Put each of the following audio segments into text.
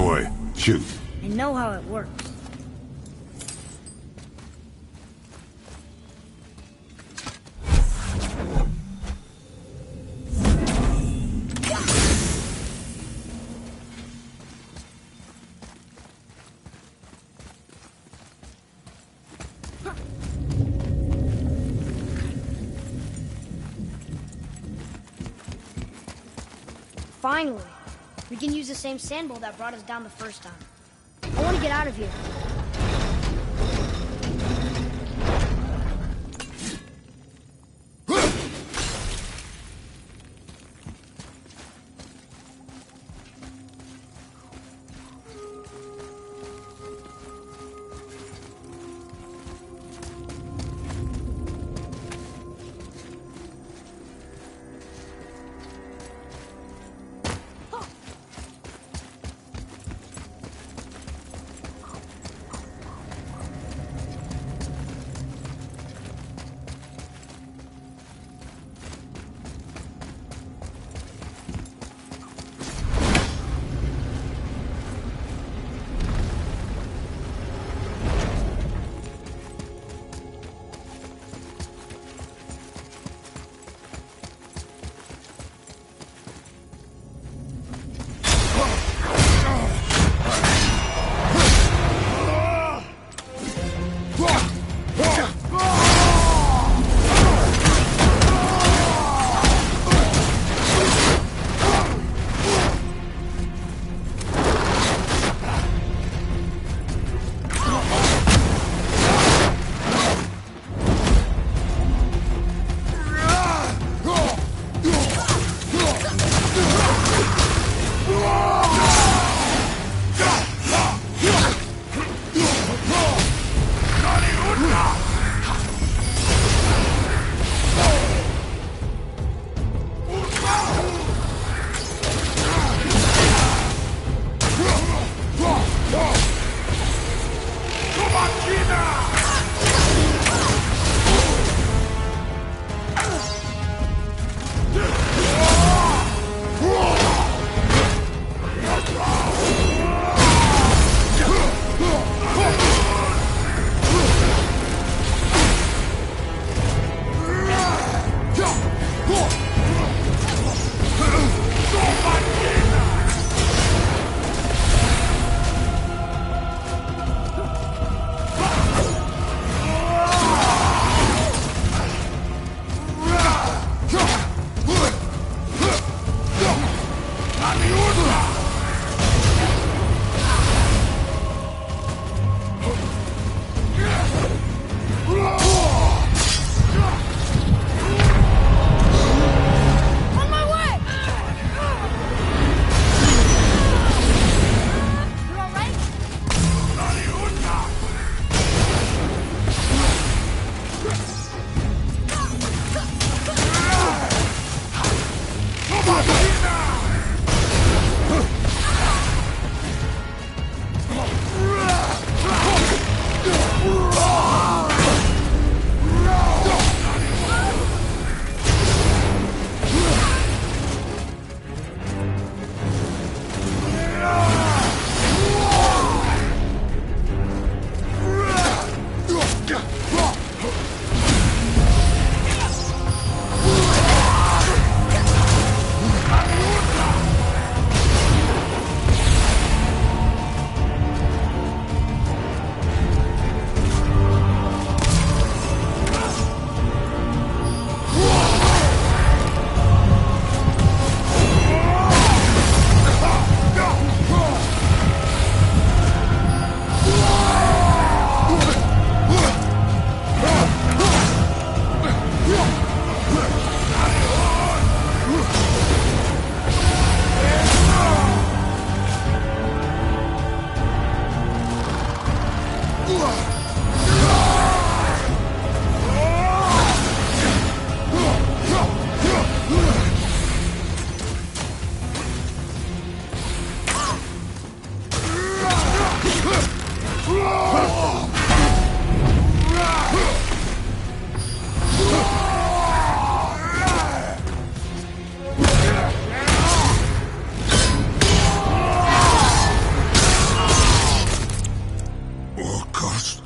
boy. Shoot. I know how it works. Finally, we can use the same sand bowl that brought us down the first time. I want to get out of here.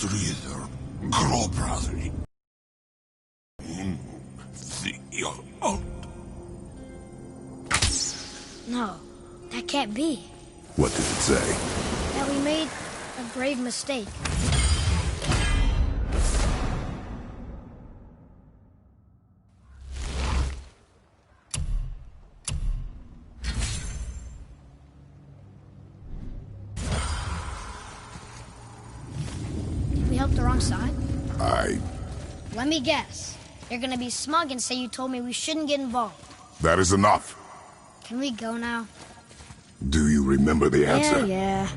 strider, Kroprazi. No, that can't be. What did it say? That we made a grave mistake. Did we help the wrong side? Let me guess. You're gonna be smug and say you told me we shouldn't get involved. That is enough. Can we go now? Do you remember the answer? Yeah.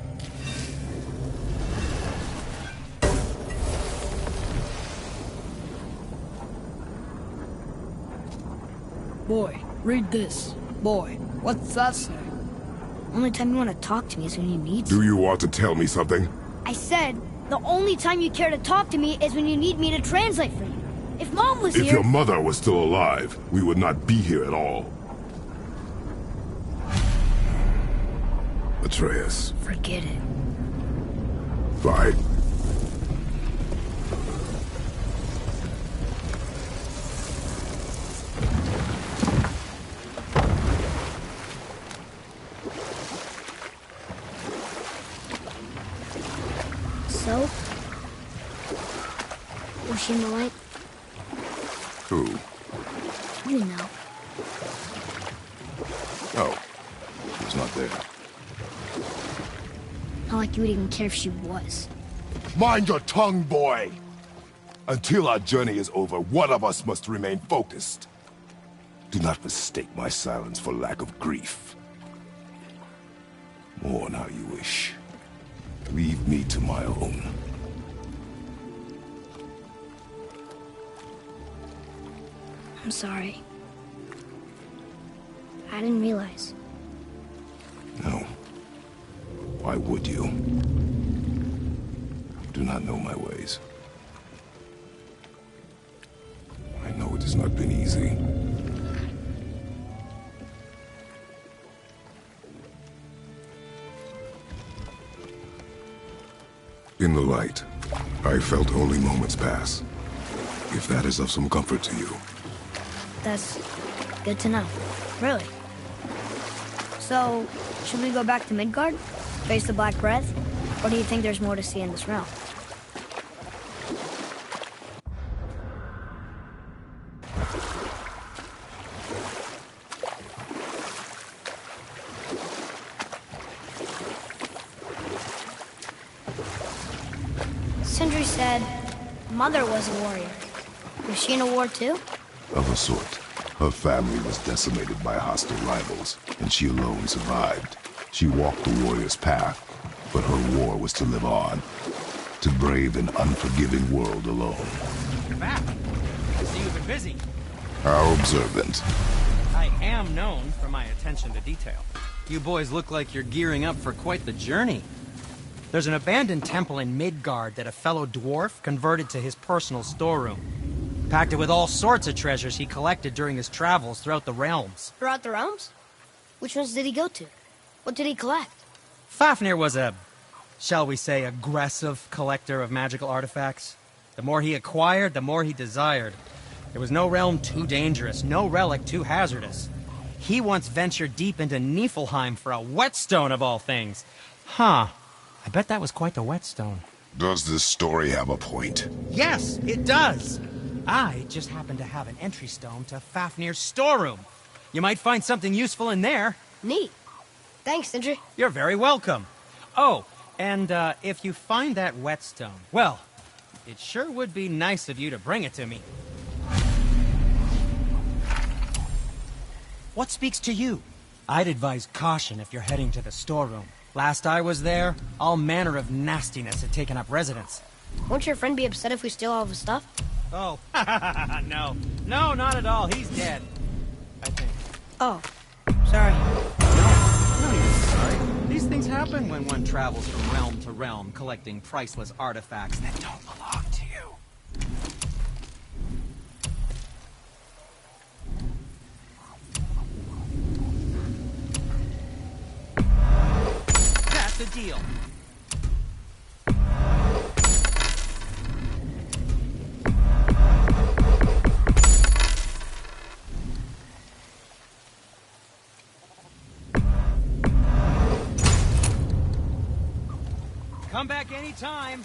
Boy, read this. Boy, what's that say? Only time you want to talk to me is when you need to. Do you want to tell me something? I said, the only time you care to talk to me is when you need me to translate for you. If Mom was If here... your mother was still alive, we would not be here at all. Atreus. Forget it. Fine. So? Was she in the light? Who? You know. Oh. She was not there. Not like you would even care if she was. Mind your tongue, boy! Until our journey is over, one of us must remain focused. Do not mistake my silence for lack of grief. Mourn how you wish. Leave me to my own. I'm sorry. I didn't realize. No. Why would you? You do not know my ways. I know it has not been easy. In the light, I felt only moments pass. If that is of some comfort to you. That's good to know. Really. So, should we go back to Midgard? Face the Black Breath? Or do you think there's more to see in this realm? Sindri said Mother was a warrior. Was she in a war too? Of a sort. Her family was decimated by hostile rivals, and she alone survived. She walked the warrior's path, but her war was to live on, to brave an unforgiving world alone. You're back. I see you've been busy. How observant. I am known for my attention to detail. You boys look like you're gearing up for quite the journey. There's an abandoned temple in Midgard that a fellow dwarf converted to his personal storeroom. Packed it with all sorts of treasures he collected during his travels throughout the realms. Throughout the realms? Which ones did he go to? What did he collect? Fafnir was a, shall we say, aggressive collector of magical artifacts. The more he acquired, the more he desired. There was no realm too dangerous, no relic too hazardous. He once ventured deep into Niflheim for a whetstone of all things. Huh. I bet that was quite the whetstone. Does this story have a point? Yes, it does. I just happen to have an entry stone to Fafnir's storeroom. You might find something useful in there. Neat. Thanks, Sindri. You're very welcome. Oh, and if you find that whetstone, well, it sure would be nice of you to bring it to me. What speaks to you? I'd advise caution if you're heading to the storeroom. Last I was there, all manner of nastiness had taken up residence. Won't your friend be upset if we steal all of his stuff? Oh, no. No, not at all. He's dead. I think. Oh, sorry. No need to be sorry. These things happen when one travels from realm to realm, collecting priceless artifacts that don't belong to you. That's the deal. Come back anytime.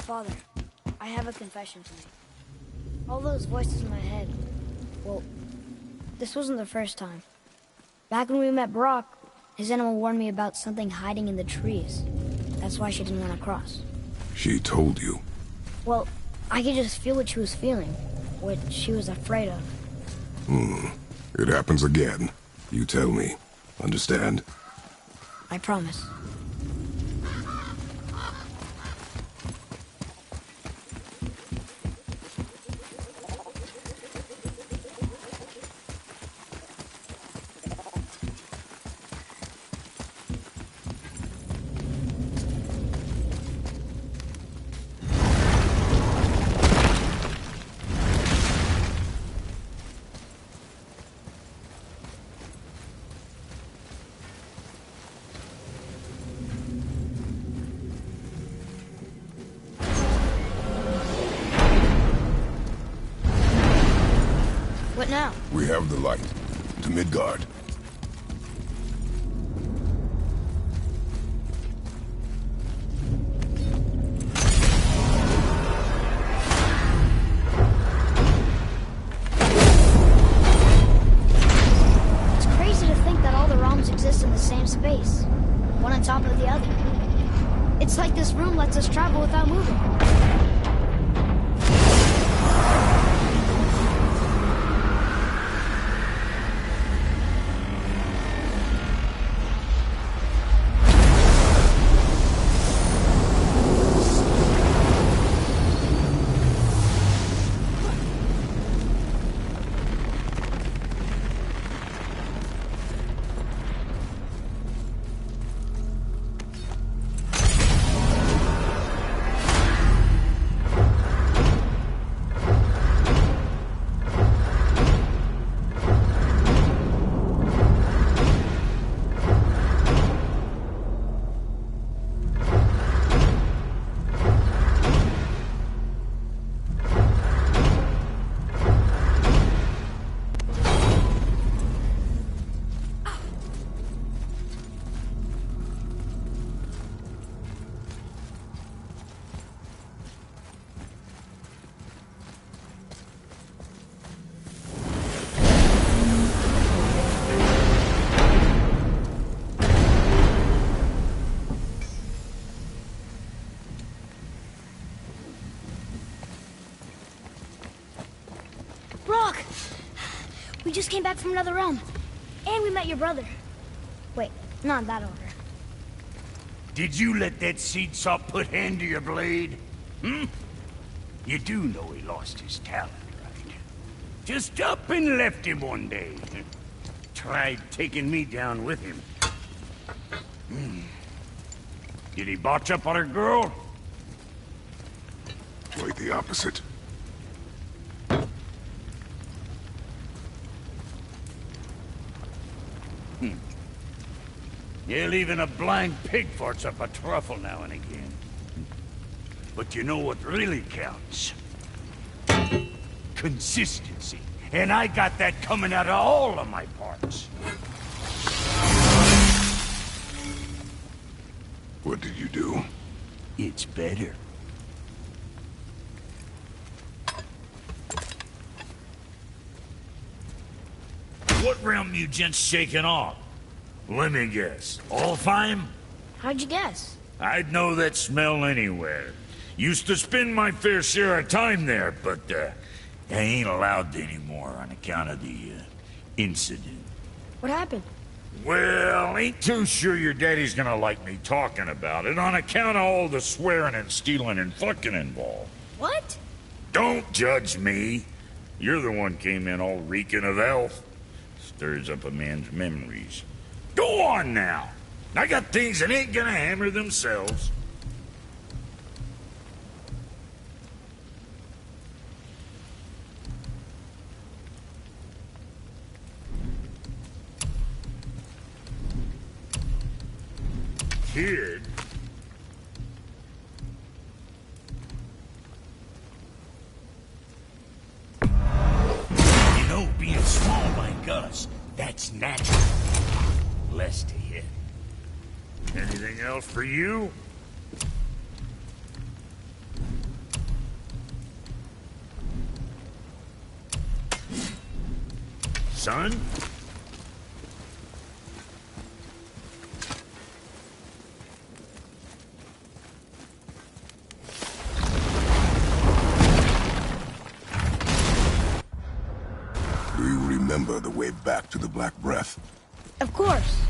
Father, I have a confession to make. All those voices in my head, well, this wasn't the first time. Back when we met Brock, his animal warned me about something hiding in the trees. That's why she didn't want to cross. She told you? Well, I could just feel what she was feeling, what she was afraid of. It happens again. You tell me. Understand? I promise. What now? We have the light. To Midgard. It's crazy to think that all the realms exist in the same space, one on top of the other. It's like this room lets us travel without moving. Brock! We just came back from another realm. And we met your brother. Wait, not in that order. Did you let that seed sop put hand to your blade? Hmm? You do know he lost his talent, right? Just up and left him one day. Tried taking me down with him. Did he botch up on her girl? Quite the opposite. Yeah, even a blind pig farts up a truffle now and again. But you know what really counts? Consistency. And I got that coming out of all of my parts. What did you do? It's better. What realm you gents shaking off? Let me guess. Alfheim? How'd you guess? I'd know that smell anywhere. Used to spend my fair share of time there, but I ain't allowed to anymore on account of the incident. What happened? Well, ain't too sure your daddy's gonna like me talking about it on account of all the swearing and stealing and fucking involved. What? Don't judge me. You're the one came in all reeking of elf. Stirs up a man's memories. Go on now. I got things that ain't gonna hammer themselves. Kid? You know, being small like us, that's natural. Less to hit. Anything else for you? Son? Do you remember the way back to the Black Breath? Of course.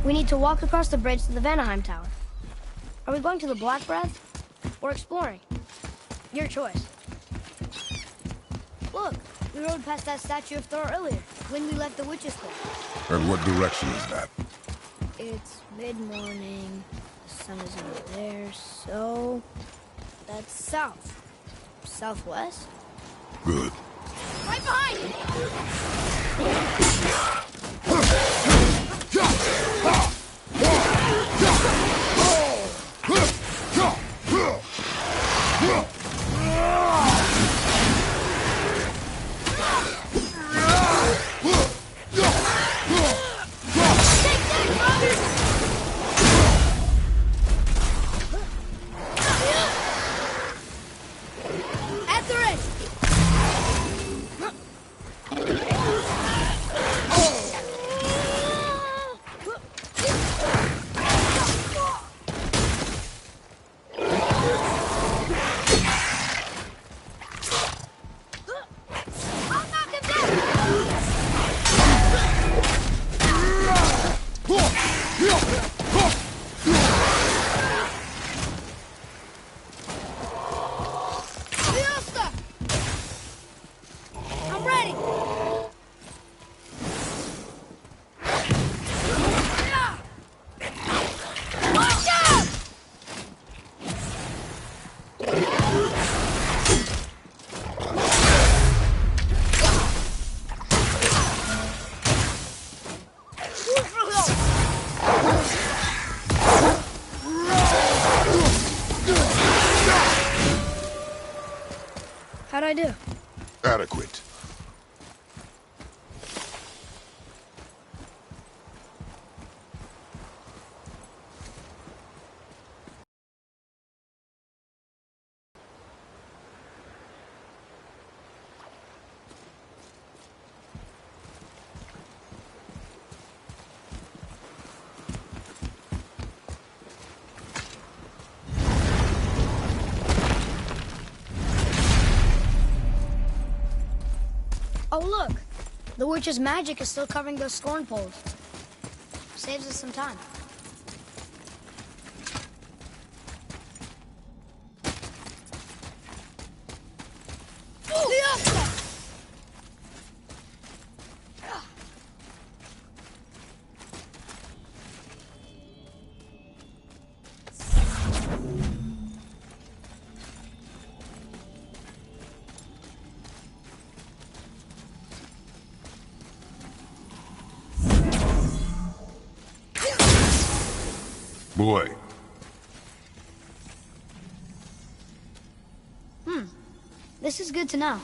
We need to walk across the bridge to the Vanaheim Tower. Are we going to the Black Breath or exploring? Your choice. Look, we rode past that statue of Thor earlier, when we left the Witch's Cliff. And what direction is that? It's mid-morning, the sun is over there, so... that's south. Southwest? Good. Right behind you! At the wrist! I'm ready! Watch out! How'd I do? Adequate. Oh, look! The witch's magic is still covering those scorn poles. Saves us some time. Boy. This is good to know.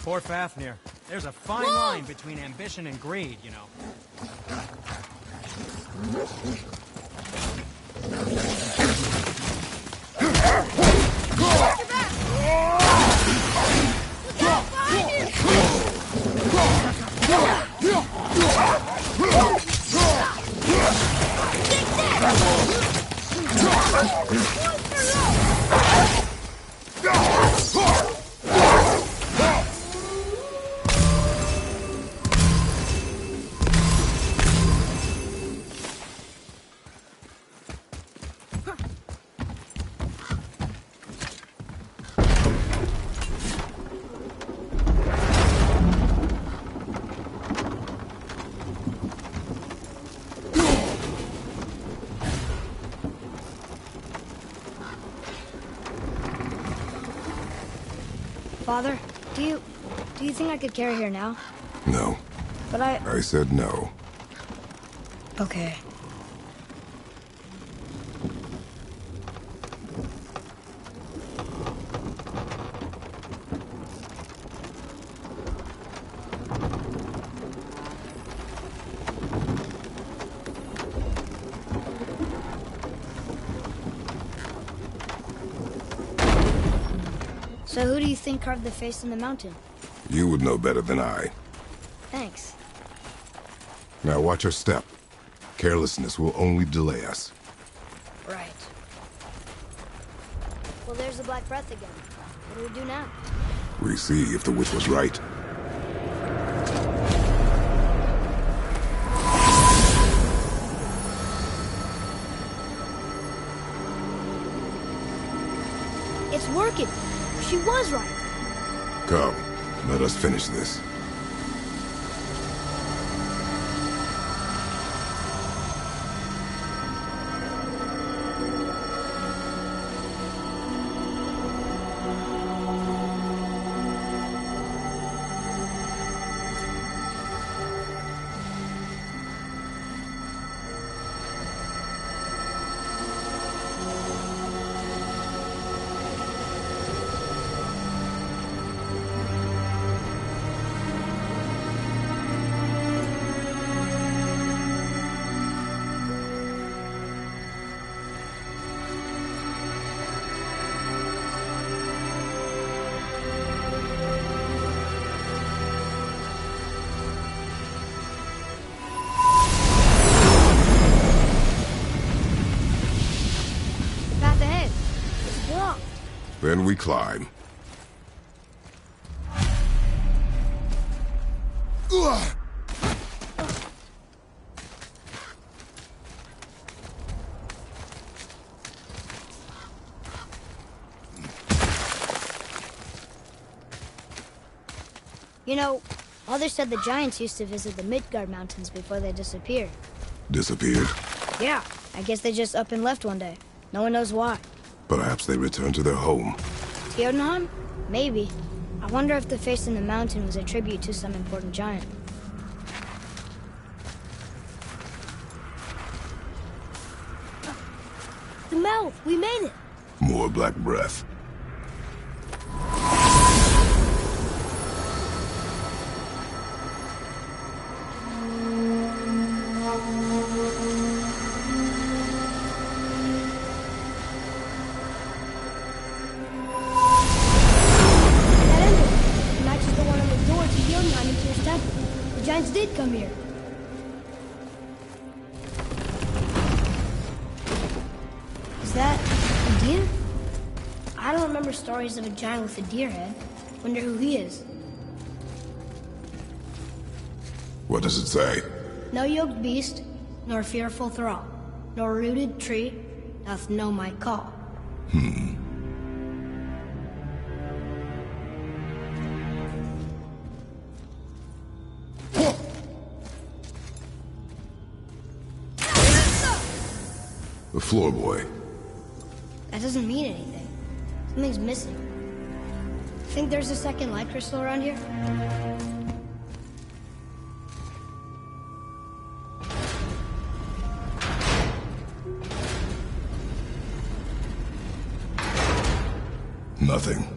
Poor Fafnir. There's a fine line between ambition and greed, you know. Father, do you think I could carry her now? No. But I said no. Okay. So who do you think carved the face in the mountain? You would know better than I. Thanks. Now watch your step. Carelessness will only delay us. Right. Well, there's the Black Breath again. What do we do now? We see if the witch was right. It's working! She was right! Come, let us finish this. Path ahead! It's blocked! Then we climb. Ugh! You know, Mother said the giants used to visit the Midgard Mountains before they disappeared. Disappeared? Yeah, I guess they just up and left one day. No one knows why. Perhaps they returned to their home. Jotunheim? Maybe. I wonder if the face in the mountain was a tribute to some important giant. The mouth! We made it! More black breath. That emblem! It matches the one on the door to Jotunheim and Tyr's temple. The giants did come here. Is that a deer? I don't remember stories of a giant with a deer head. Wonder who he is. What does it say? No yoked beast, nor fearful thrall, nor rooted tree doth know my call. The floor boy. That doesn't mean anything. Something's missing. Think there's a second light crystal around here? Nothing.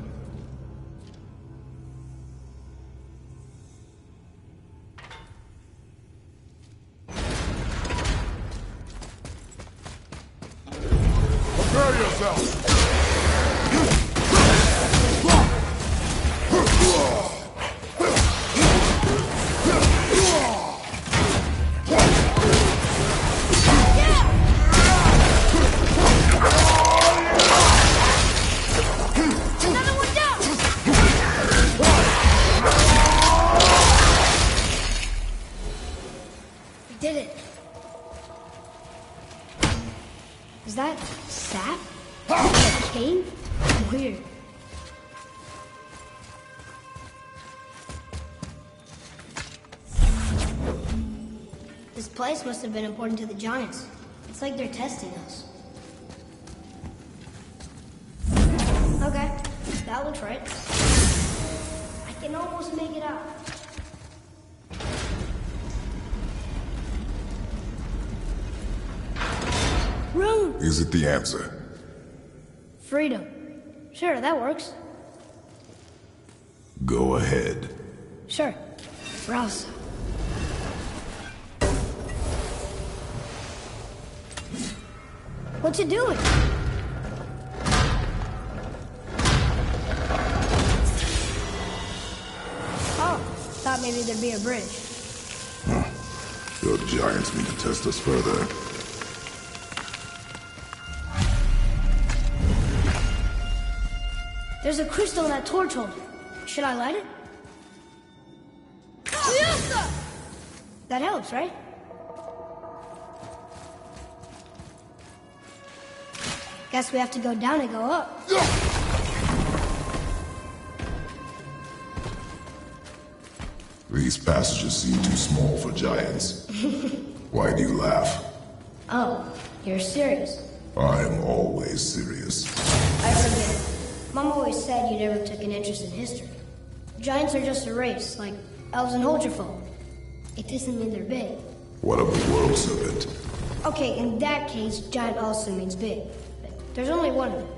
Did it. Is that sap? A cave? Weird. This place must have been important to the Giants. It's like they're testing us. Okay, that looks right. I can almost make it out. Rune! Is it the answer? Freedom. Sure, that works. Go ahead. Sure. Rouse. What you doing? Oh, thought maybe there'd be a bridge. Your Giants need to test us further. There's a crystal in that torch holder. Should I light it? That helps, right? Guess we have to go down and go up. These passages seem too small for Giants. Why do you laugh? Oh, you're serious. I am always serious. I forget it. Mom always said you never took an interest in history. Giants are just a race, like elves and Holgerfolk. It doesn't mean they're big. What of the world serpent? Okay, in that case, giant also means big. But there's only one of them.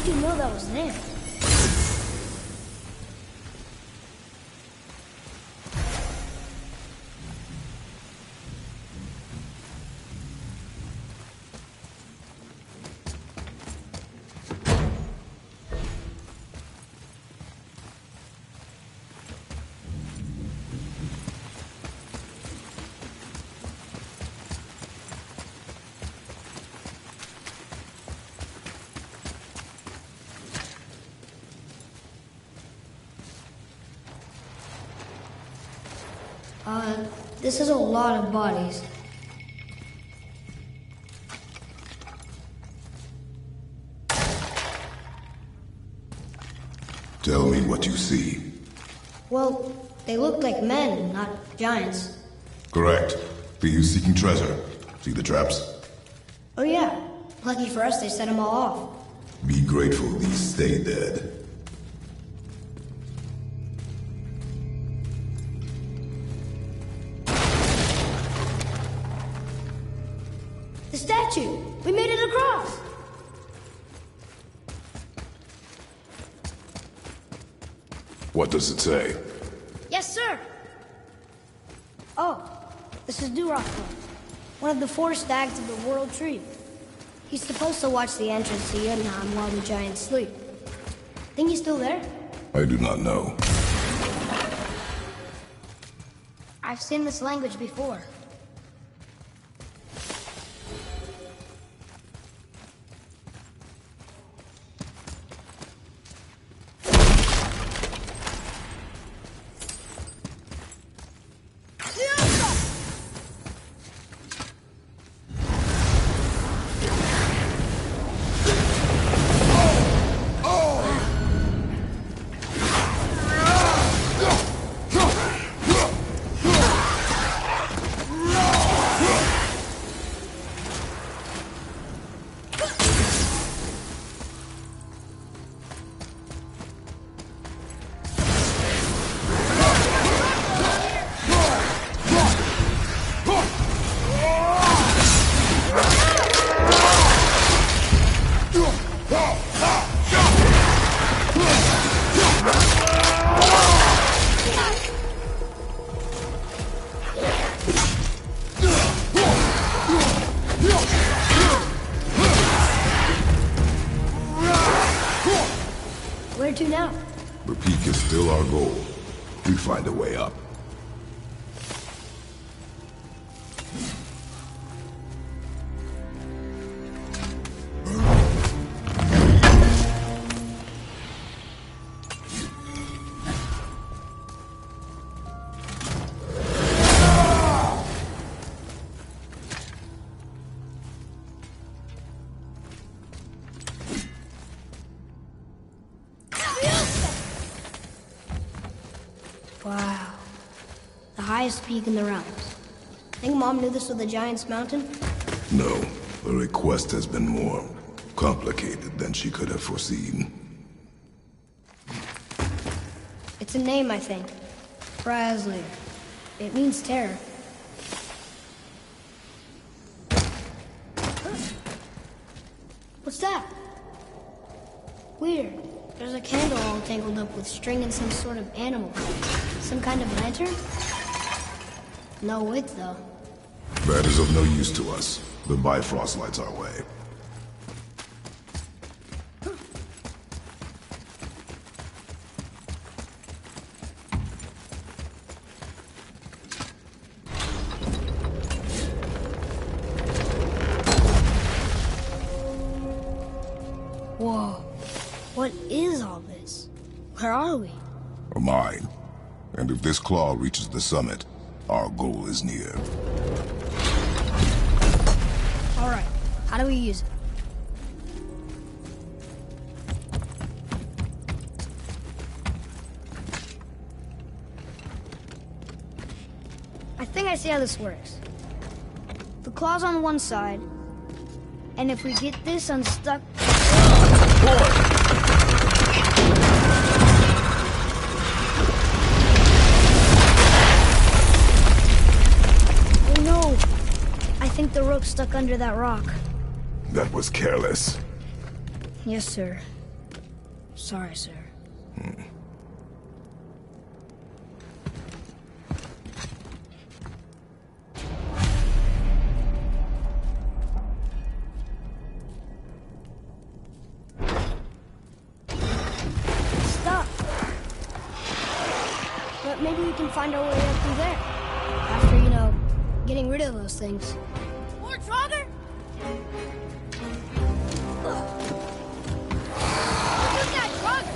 How'd you know that was there? This is a lot of bodies. Tell me what you see. Well, they look like men, not giants. Correct. Thieves seeking treasure. See the traps? Oh yeah. Lucky for us, they set them all off. Be grateful these stay dead. The statue! We made it across! What does it say? Yes, sir! Oh, this is Durock, one of the 4 stags of the World Tree. He's supposed to watch the entrance to Yunnan while the giants sleep. Think he's still there? I do not know. I've seen this language before. Where to now? The peak is still our goal. We find a way up. Wow. The highest peak in the realms. Think Mom knew this was the Giant's Mountain? No, the request has been more complicated than she could have foreseen. It's a name, I think. Prasley. It means terror. What's that? Weird. There's a candle all tangled up with string and some sort of animal. Some kind of lantern? No wick, though. That is of no use to us. The Bifrost lights our way. Whoa. What is all this? Where are we? A mine. And if this claw reaches the summit, our goal is near. All right. How do we use it? I think I see how this works. The claw's on one side, and if we get this unstuck... Oh no! I think the rope's stuck under that rock. That was careless. Yes, sir. Sorry, sir. Stop! But maybe we can find our way up through there. After, getting rid of those things. More Trogger? Look at that Trogger!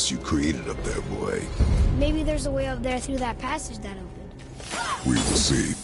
You created up there, boy. Maybe there's a way up there through that passage that opened. We will see.